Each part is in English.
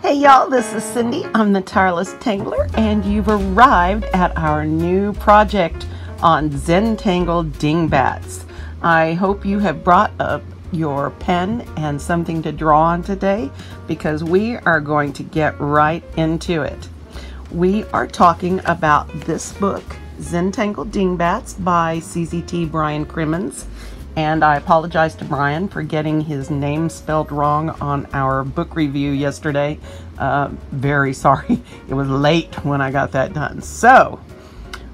Hey y'all, this is Cindy. I'm the Tireless Tangler, and you've arrived at our new project on Zentangle Dingbatz. I hope you have brought up your pen and something to draw on today, because we are going to get right into it. We are talking about this book, Zentangle Dingbatz by CZT Brian Crimmins. And I apologize to Brian for getting his name spelled wrong on our book review yesterday. Very sorry. It was late when I got that done. So,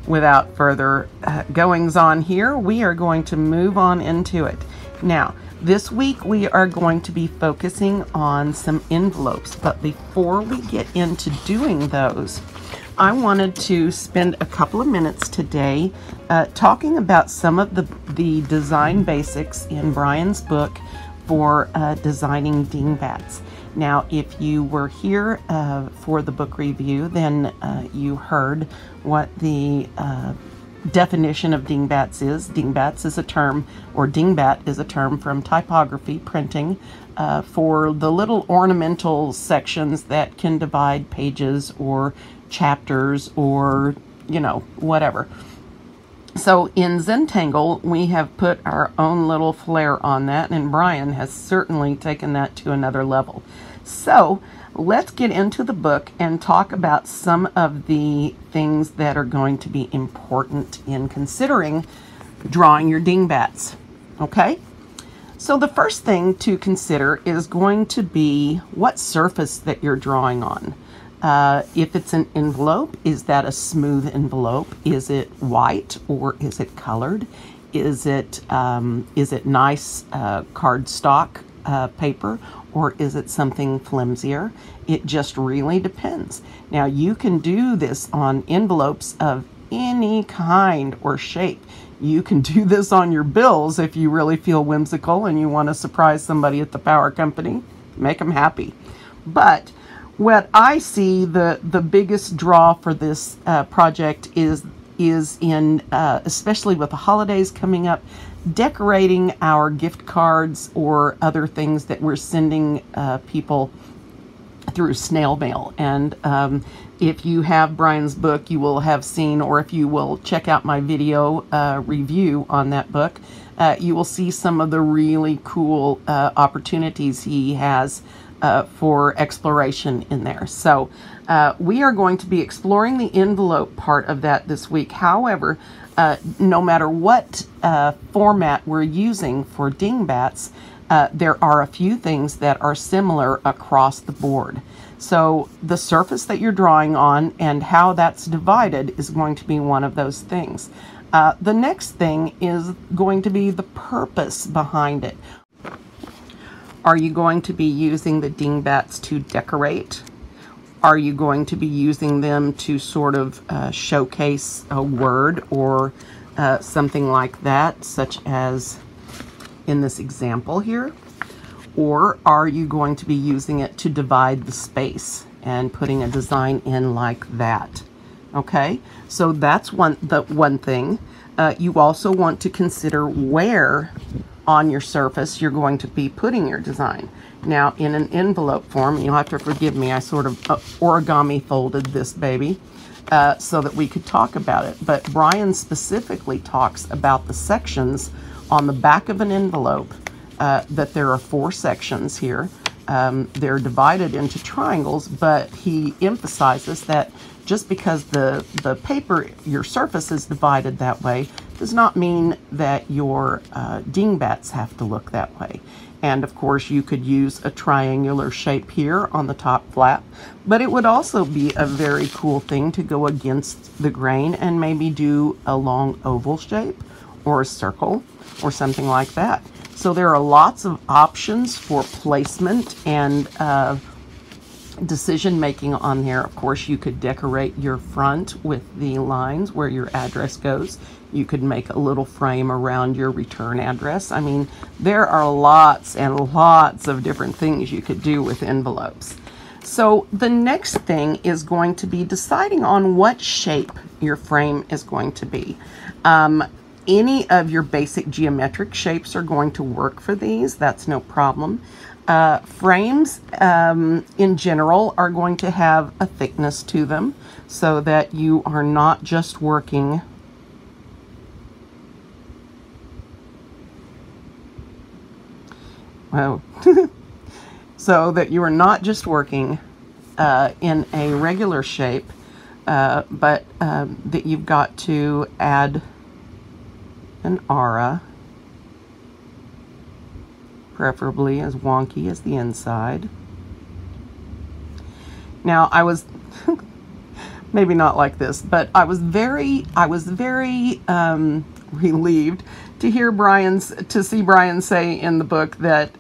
without further goings on here, we are going to move on into it. Now, this week we are going to be focusing on some envelopes. But before we get into doing those, I wanted to spend a couple of minutes today talking about some of the design basics in Brian's book for designing dingbats. Now, if you were here for the book review, then you heard what the definition of dingbats is. Dingbats is a term, or dingbat is a term from typography, printing, for the little ornamental sections that can divide pages or chapters or, you know, whatever. So in Zentangle, we have put our own little flair on that, and Brian has certainly taken that to another level. So let's get into the book and talk about some of the things that are going to be important in considering drawing your dingbats. Okay? So the first thing to consider is going to be what surface that you're drawing on. If it's an envelope, is that a smooth envelope? Is it white or is it colored? Is it nice cardstock paper, or is it something flimsier? It just really depends. Now, you can do this on envelopes of any kind or shape. You can do this on your bills if you really feel whimsical and you want to surprise somebody at the power company. Make them happy. But what I see the biggest draw for this project is in, especially with the holidays coming up, decorating our gift cards or other things that we're sending people through snail mail. And if you have Brian's book, you will have seen, or if you will check out my video review on that book, you will see some of the really cool opportunities he has for exploration in there. So we are going to be exploring the envelope part of that this week. However, no matter what format we're using for dingbats, there are a few things that are similar across the board. So the surface that you're drawing on and how that's divided is going to be one of those things. The next thing is going to be the purpose behind it. Are you going to be using the dingbats to decorate? Are you going to be using them to sort of showcase a word or something like that, such as in this example here? Or are you going to be using it to divide the space and putting a design in like that? Okay, so that's one thing. You also want to consider where on your surface you're going to be putting your design. Now, in an envelope form, you'll have to forgive me, I sort of origami folded this baby so that we could talk about it. But Brian specifically talks about the sections on the back of an envelope, that there are 4 sections here. They're divided into triangles, but he emphasizes that just because the paper, your surface is divided that way, does not mean that your dingbats have to look that way. And of course, you could use a triangular shape here on the top flap, but it would also be a very cool thing to go against the grain and maybe do a long oval shape or a circle or something like that. So there are lots of options for placement and decision making on there. Of course, you could decorate your front with the lines where your address goes. You could make a little frame around your return address. I mean, there are lots and lots of different things you could do with envelopes. So the next thing is going to be deciding on what shape your frame is going to be. Any of your basic geometric shapes are going to work for these. That's no problem. Frames in general are going to have a thickness to them so that you are not just working so that you are not just working in a regular shape, but that you've got to add an aura, preferably as wonky as the inside. Now, I was maybe not like this, but I was very relieved to see Brian say in the book that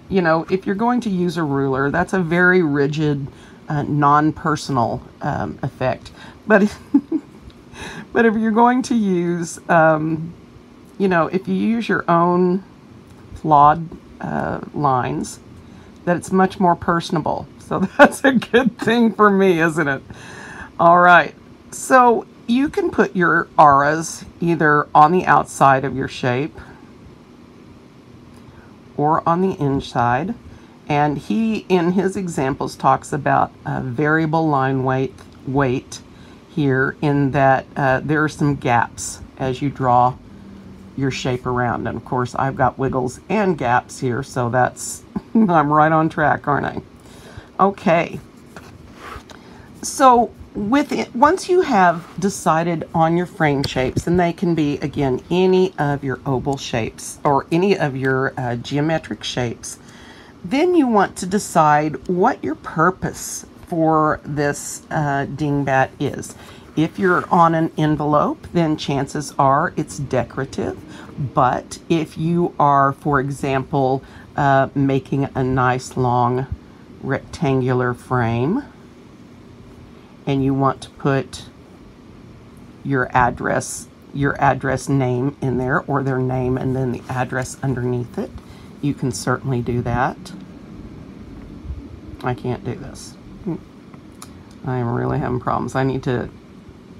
you know, if you're going to use a ruler, that's a very rigid, non-personal effect. But if you're going to use, you know, if you use your own flawed lines, that it's much more personable. So that's a good thing for me, isn't it? All right. So you can put your auras either on the outside of your shape or on the inside. And he, in his examples, talks about variable line weight here, in that there are some gaps as you draw your shape around. And of course, I've got wiggles and gaps here, so that's I'm right on track, aren't I? Okay. So with it, once you have decided on your frame shapes, and they can be, again, any of your oval shapes or any of your geometric shapes, then you want to decide what your purpose for this dingbat is. If you're on an envelope, then chances are it's decorative. But if you are, for example, making a nice long rectangular frame, and you want to put your address name in there, or their name and then the address underneath it, you can certainly do that. I can't do this. I am really having problems. I need to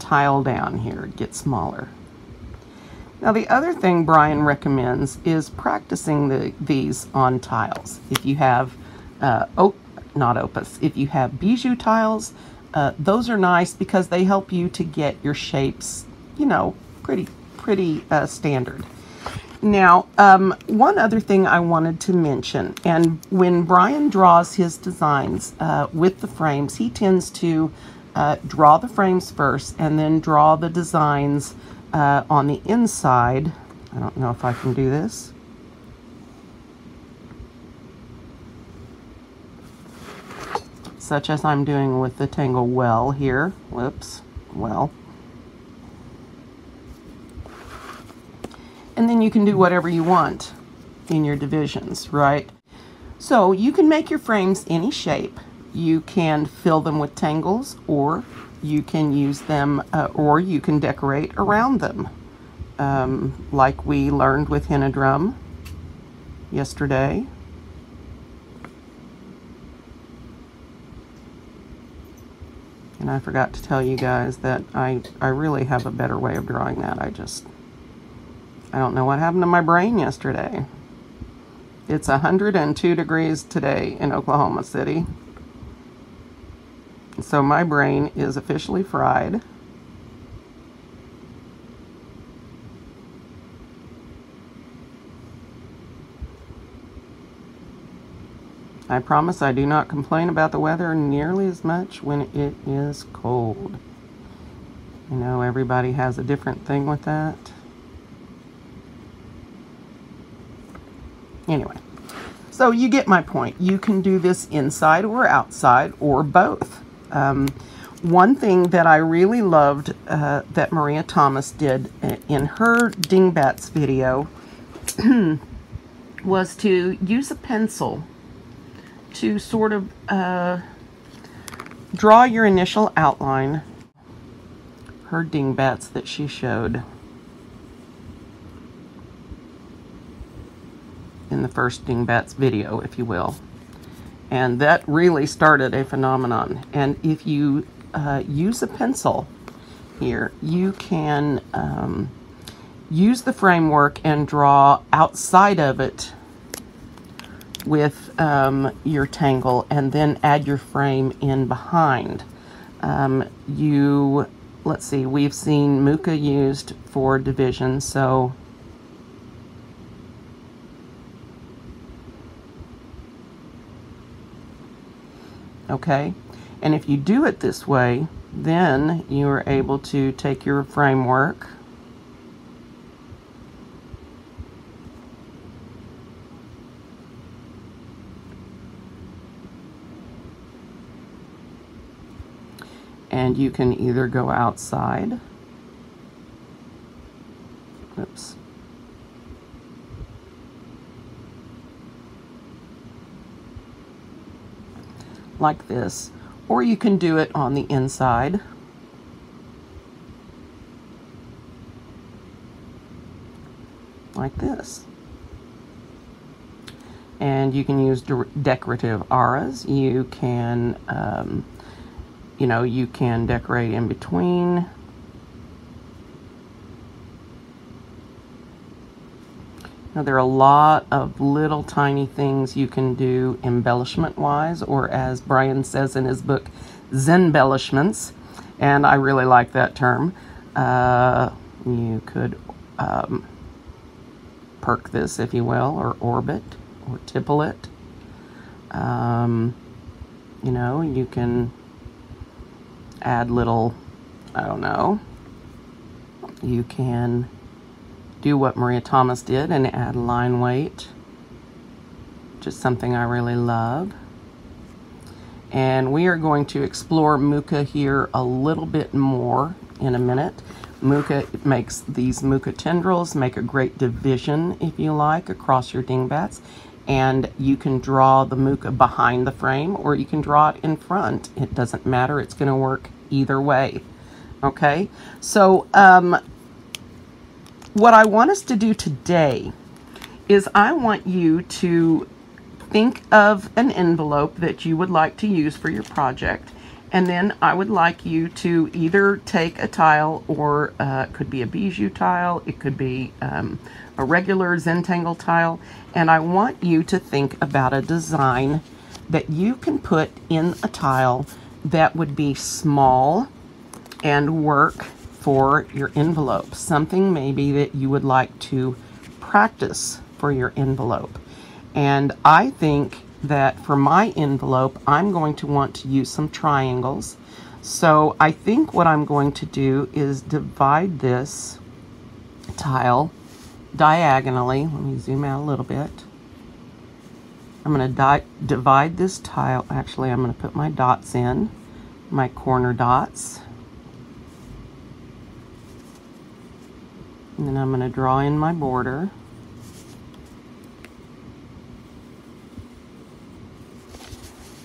tile down here, get smaller. Now, the other thing Brian recommends is practicing these on tiles. If you have, not opus, if you have bijou tiles, those are nice because they help you to get your shapes, you know, pretty standard. Now, one other thing I wanted to mention, and when Brian draws his designs with the frames, he tends to draw the frames first and then draw the designs on the inside. I don't know if I can do this. Such as I'm doing with the tangle well here. Whoops, well. And then you can do whatever you want in your divisions, right? So you can make your frames any shape. You can fill them with tangles, or you can use them, or you can decorate around them. Like we learned with henna drum yesterday. And I forgot to tell you guys that I really have a better way of drawing that. I don't know what happened to my brain yesterday. It's 102 degrees today in Oklahoma City. So my brain is officially fried. I promise I do not complain about the weather nearly as much when it is cold. You know, everybody has a different thing with that. Anyway, so you get my point. You can do this inside or outside or both. One thing that I really loved that Maria Thomas did in her Dingbatz video was to use a pencil to sort of draw your initial outline. Her Dingbatz that she showed in the first Dingbatz video, if you will. And that really started a phenomenon. And if you use a pencil here, you can use the framework and draw outside of it with your tangle, and then add your frame in behind. Let's see, we've seen Muka used for division, so okay, and if you do it this way, then you are able to take your framework and you can either go outside, oops, like this, or you can do it on the inside. Like this. And you can use decorative auras. You can, you know, you can decorate in between. Now, there are a lot of little tiny things you can do embellishment-wise, or as Brian says in his book, Zenbellishments, and I really like that term. You could perk this, if you will, or orbit, or tipple it. You know, you can add little, I don't know, you can do what Maria Thomas did and add line weight, which is something I really love. And we are going to explore Muka here a little bit more in a minute. Muka makes these Muka tendrils, make a great division, if you like, across your dingbats. And you can draw the Muka behind the frame, or you can draw it in front. It doesn't matter, it's gonna work either way. Okay, so what I want us to do today is I want you to think of an envelope that you would like to use for your project, and then I would like you to either take a tile, or it could be a bijou tile, it could be a regular Zentangle tile, and I want you to think about a design that you can put in a tile that would be small and work for your envelope. Something maybe that you would like to practice for your envelope. And I think that for my envelope, I'm going to want to use some triangles. So I think what I'm going to do is divide this tile diagonally. Let me zoom out a little bit. I'm going to divide this tile. Actually, I'm going to put my dots in, my corner dots. And then I'm going to draw in my border.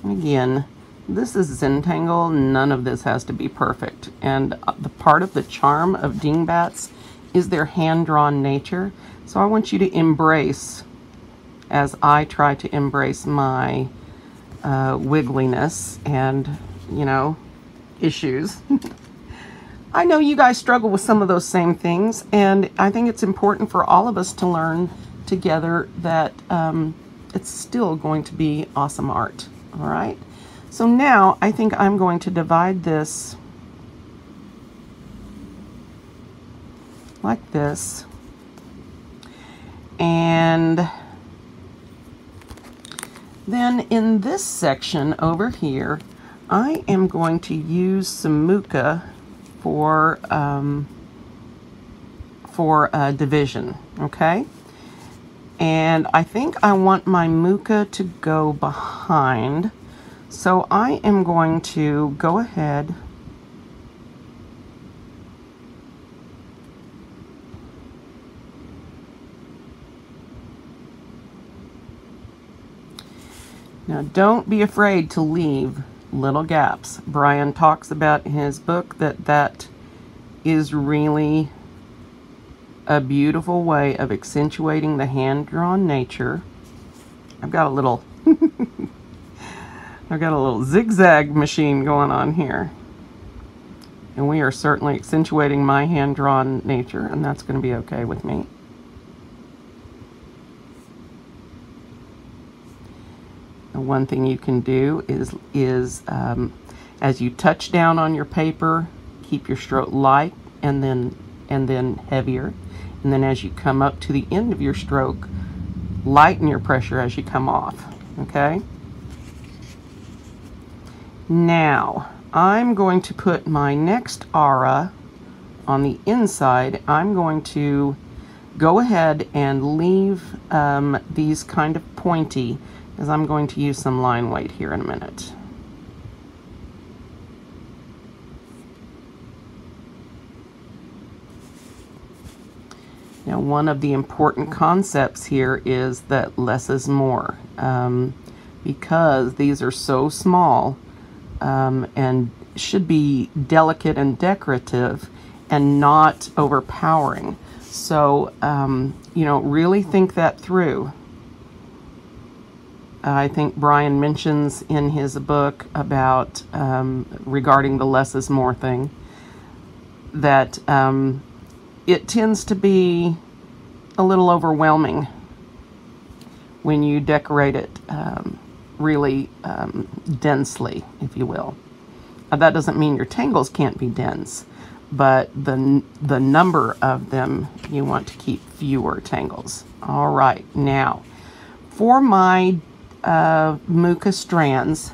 And again, this is Zentangle. None of this has to be perfect. And the part of the charm of dingbats is their hand-drawn nature. So I want you to embrace, as I try to embrace my wiggliness and, you know, issues. I know you guys struggle with some of those same things, and I think it's important for all of us to learn together that it's still going to be awesome art. All right, so now I think I'm going to divide this like this, and then in this section over here, I am going to use some Muka for division, okay? And I think I want my Muka to go behind, so I am going to go ahead now. Don't be afraid to leave little gaps. Brian talks about in his book that is really a beautiful way of accentuating the hand-drawn nature. I've got a little I've got a little zigzag machine going on here, and we are certainly accentuating my hand-drawn nature, and that's going to be okay with me. And one thing you can do is as you touch down on your paper, keep your stroke light and then heavier. And then as you come up to the end of your stroke, lighten your pressure as you come off, okay? Now, I'm going to put my next aura on the inside. I'm going to go ahead and leave these kind of pointy, as I'm going to use some line weight here in a minute. Now, one of the important concepts here is that less is more, because these are so small and should be delicate and decorative and not overpowering. So, you know, really think that through. I think Brian mentions in his book about, regarding the less is more thing, that it tends to be a little overwhelming when you decorate it really densely, if you will. That doesn't mean your tangles can't be dense, but the number of them, you want to keep fewer tangles. All right, now for my muka strands,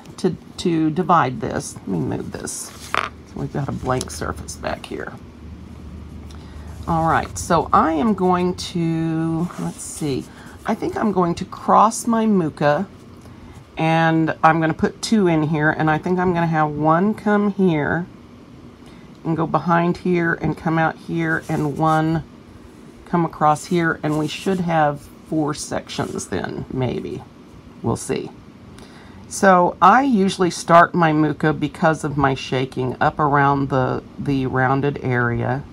to divide this, let me move this. So we've got a blank surface back here. All right, so I am going to, let's see, I think I'm going to cross my muka, and I'm going to put 2 in here, and I think I'm going to have 1 come here and go behind here and come out here, and 1 come across here, and we should have 4 sections then, maybe. We'll see. So I usually start my muka, because of my shaking, up around the rounded area.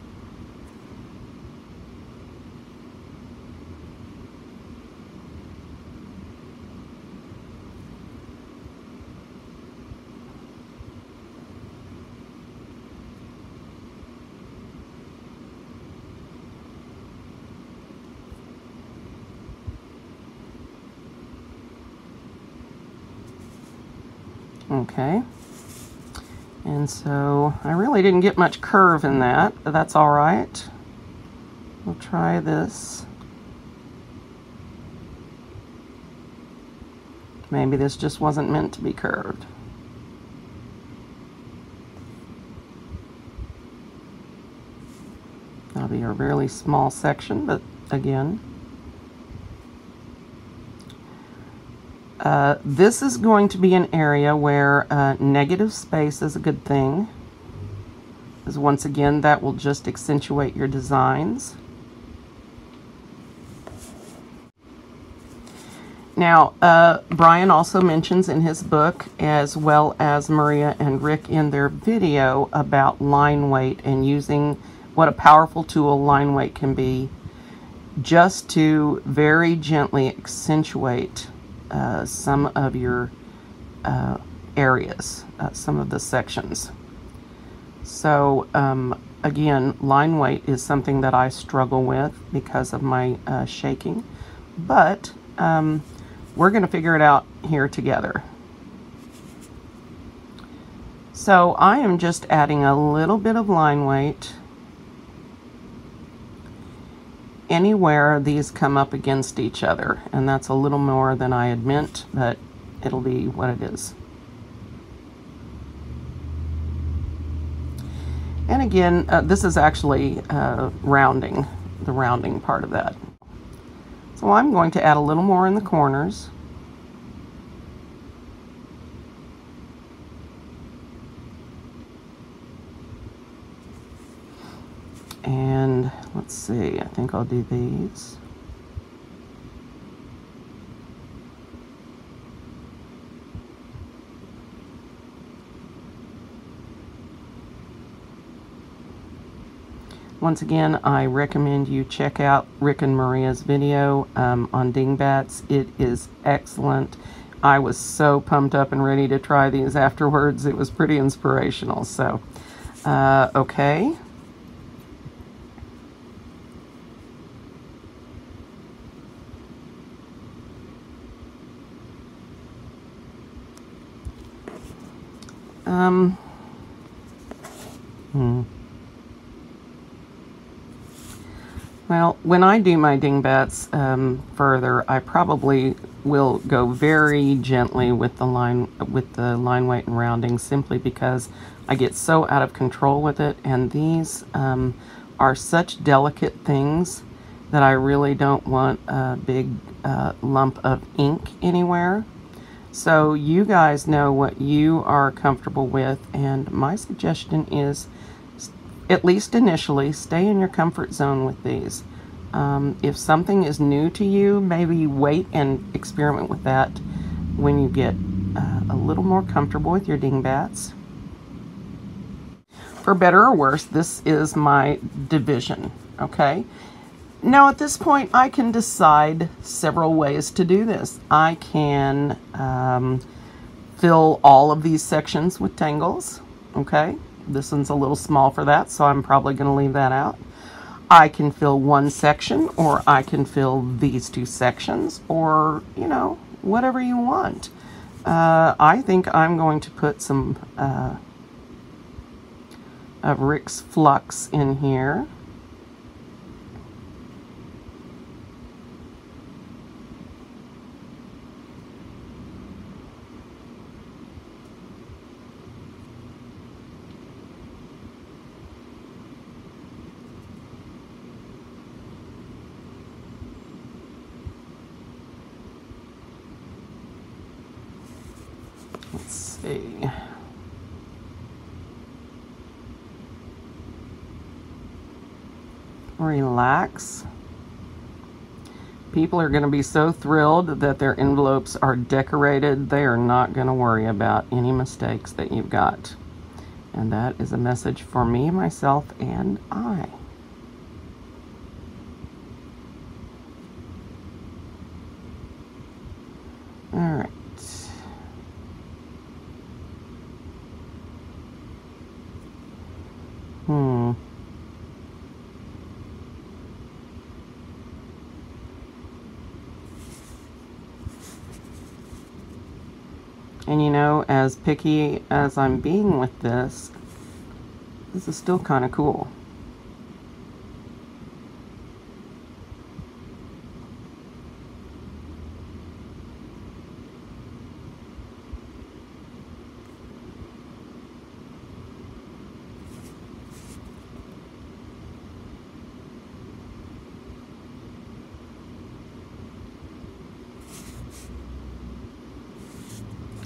Okay, and so I really didn't get much curve in that, but that's all right. We'll try this. Maybe this just wasn't meant to be curved. That'll be a really small section, but again, this is going to be an area where negative space is a good thing, because once again, that will just accentuate your designs. Now, Brian also mentions in his book, as well as Maria and Rick in their video, about line weight and using what a powerful tool line weight can be, just to very gently accentuate some of your areas, some of the sections. So again, line weight is something that I struggle with because of my shaking, but we're going to figure it out here together. So I am just adding a little bit of line weight anywhere these come up against each other, and that's a little more than I had meant, but it'll be what it is. And again, this is actually rounding, the rounding part of that. So I'm going to add a little more in the corners. And let's see, I think I'll do these. Once again, I recommend you check out Rick and Maria's video on Dingbatz. It is excellent. I was so pumped up and ready to try these afterwards. It was pretty inspirational. So, okay. Well, when I do my dingbats further, I probably will go very gently with the line weight and rounding, simply because I get so out of control with it, and these are such delicate things that I really don't want a big lump of ink anywhere. So you guys know what you are comfortable with, and my suggestion is, at least initially, stay in your comfort zone with these. If something is new to you, maybe wait and experiment with that when you get a little more comfortable with your dingbats. For better or worse, this is my division, okay? Now at this point, I can decide several ways to do this. I can fill all of these sections with tangles, okay? This one's a little small for that, so I'm probably going to leave that out. I can fill one section, or I can fill these two sections, or, you know, whatever you want. I think I'm going to put some of Rick's Flux in here. Let's see. Relax. People are going to be so thrilled that their envelopes are decorated. They are not going to worry about any mistakes that you've got. And that is a message for me, myself, and I. All right. And you know, as picky as I'm being with this is still kind of cool.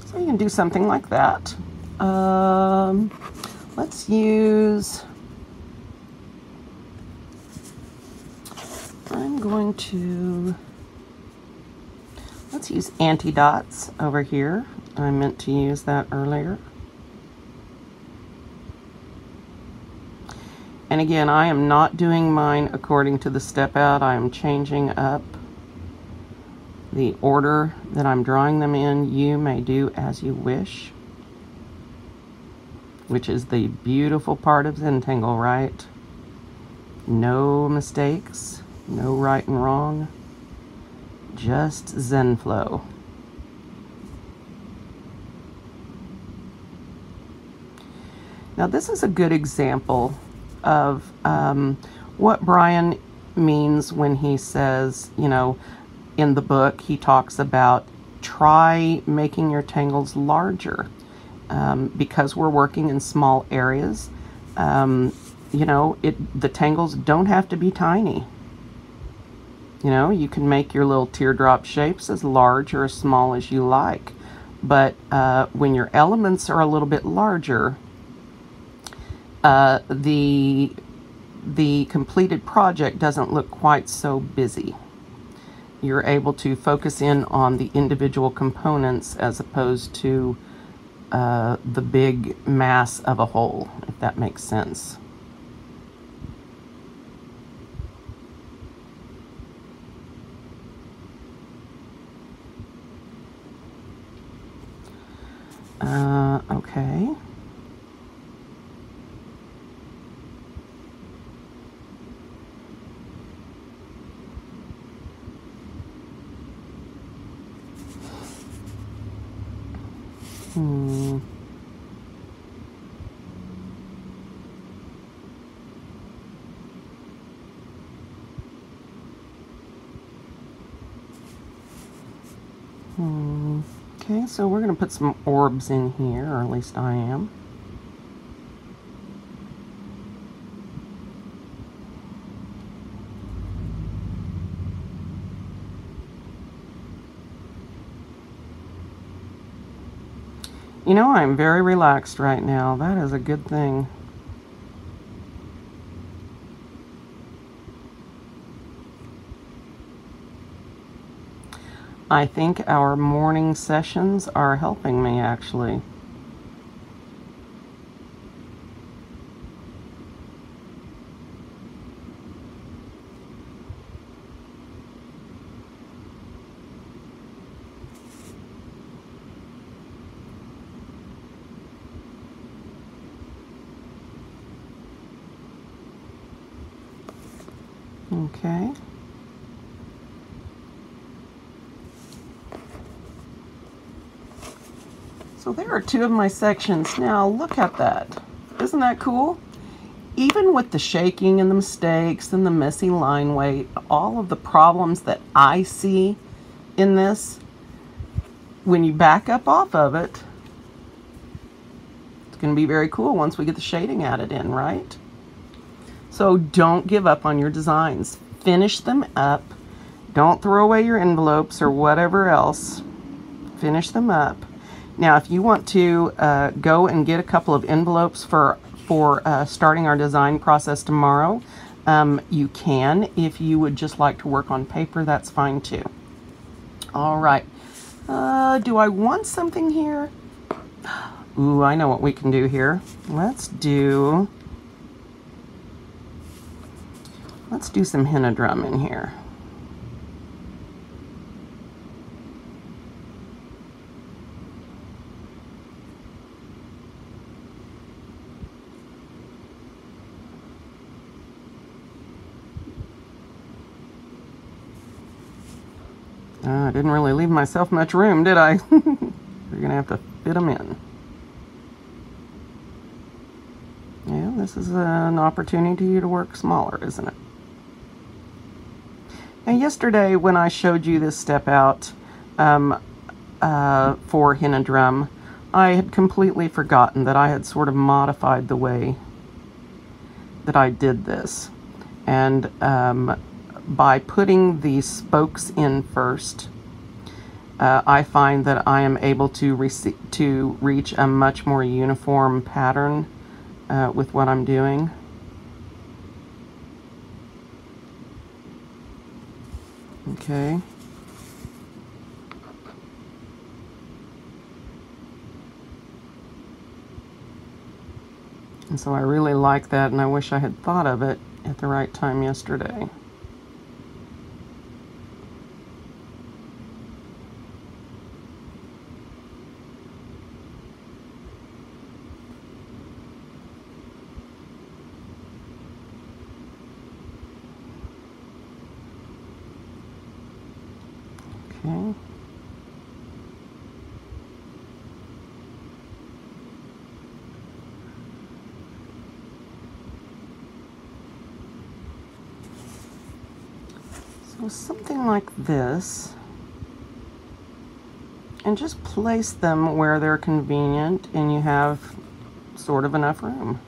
So you can do something like that. Let's use, let's use anti-dots over here. I meant to use that earlier. And again, I am not doing mine according to the step out. I am changing up the order that I'm drawing them in. You may do as you wish, which is the beautiful part of Zentangle, right? No mistakes, no right and wrong, just Zen flow. Now this is a good example of what Brian means when he says, you know, in the book he talks about try making your tangles larger. Because we're working in small areas, you know, the tangles don't have to be tiny. You know, you can make your little teardrop shapes as large or as small as you like. But when your elements are a little bit larger, the completed project doesn't look quite so busy. You're able to focus in on the individual components as opposed to the big mass of a whole, if that makes sense. Okay. Okay, so we're going to put some orbs in here, or at least I am. You know, I'm very relaxed right now. That is a good thing. I think our morning sessions are helping me, actually. Okay. So there are two of my sections. Now look at that. Isn't that cool? Even with the shaking and the mistakes and the messy line weight, all of the problems that I see in this, when you back up off of it, it's going to be very cool once we get the shading added in, right? So don't give up on your designs. Finish them up. Don't throw away your envelopes or whatever else. Finish them up. Now, if you want to go and get a couple of envelopes for starting our design process tomorrow, you can. If you would just like to work on paper, that's fine too. All right. Do I want something here? Ooh, I know what we can do here. Let's do some henna drum in here. I didn't really leave myself much room, did I? We're gonna have to fit them in. Yeah, this is an opportunity to work smaller, isn't it? Now, yesterday when I showed you this step out for henna drum, I had completely forgotten that I had sort of modified the way that I did this. And by putting the spokes in first, I find that I am able to reach a much more uniform pattern with what I'm doing. Okay. And so I really like that, and I wish I had thought of it at the right time yesterday. Okay. So something like this, and just place them where they're convenient and you have sort of enough room.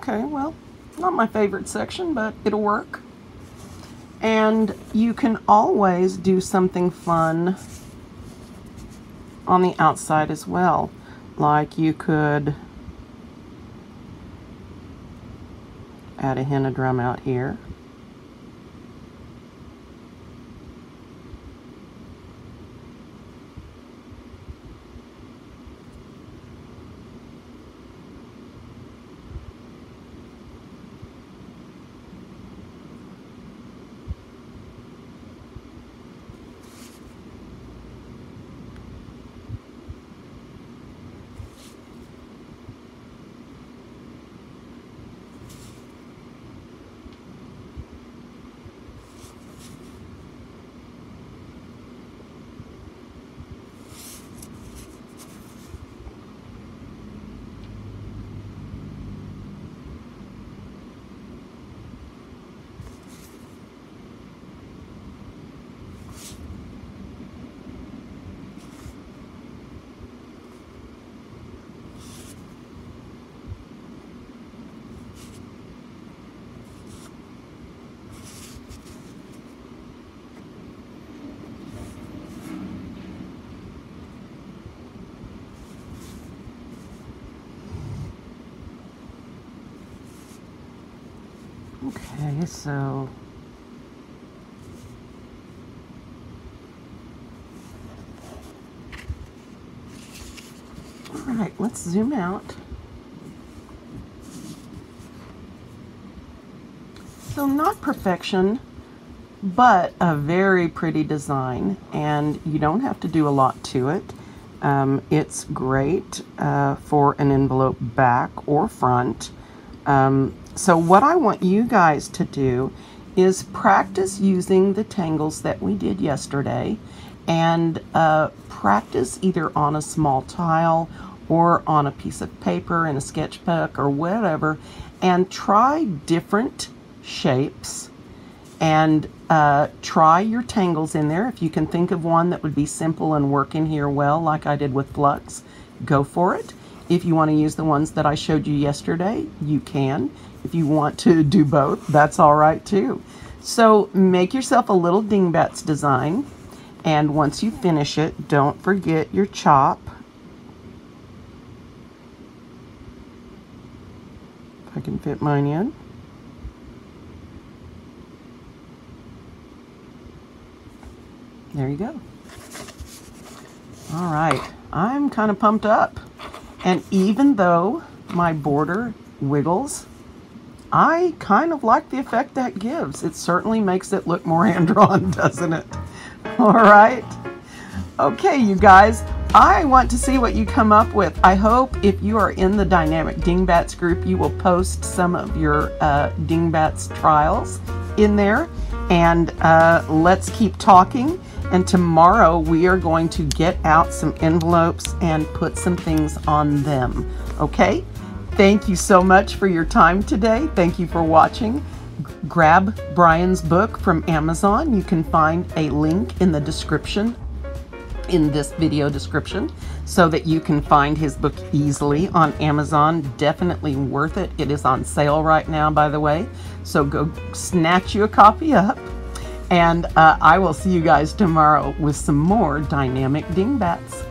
Okay, well, not my favorite section, but it'll work. And you can always do something fun on the outside as well. Like you could add a henna drum out here. Okay, so all right, let's zoom out. So not perfection, but a very pretty design, and you don't have to do a lot to it. It's great for an envelope back or front. So what I want you guys to do is practice using the tangles that we did yesterday, and practice either on a small tile or on a piece of paper in a sketchbook or whatever, and try different shapes, and try your tangles in there. If you can think of one that would be simple and work in here well, like I did with flux, go for it. If you want to use the ones that I showed you yesterday, you can. If you want to do both, that's all right too. So make yourself a little Dingbatz design, and once you finish it, don't forget your chop. If I can fit mine in. There you go. All right, I'm kind of pumped up. And even though my border wiggles, I kind of like the effect that gives. It certainly makes it look more hand-drawn, doesn't it? All right. Okay, you guys, I want to see what you come up with. I hope if you are in the Dynamic Dingbatz group, you will post some of your Dingbatz trials in there. And let's keep talking. And tomorrow we are going to get out some envelopes and put some things on them. Okay? Thank you so much for your time today. Thank you for watching. Grab Brian's book from Amazon. You can find a link in the description, in this video description, so that you can find his book easily on Amazon. Definitely worth it. It is on sale right now, by the way. So go snatch you a copy up. And I will see you guys tomorrow with some more Dynamic Dingbatz.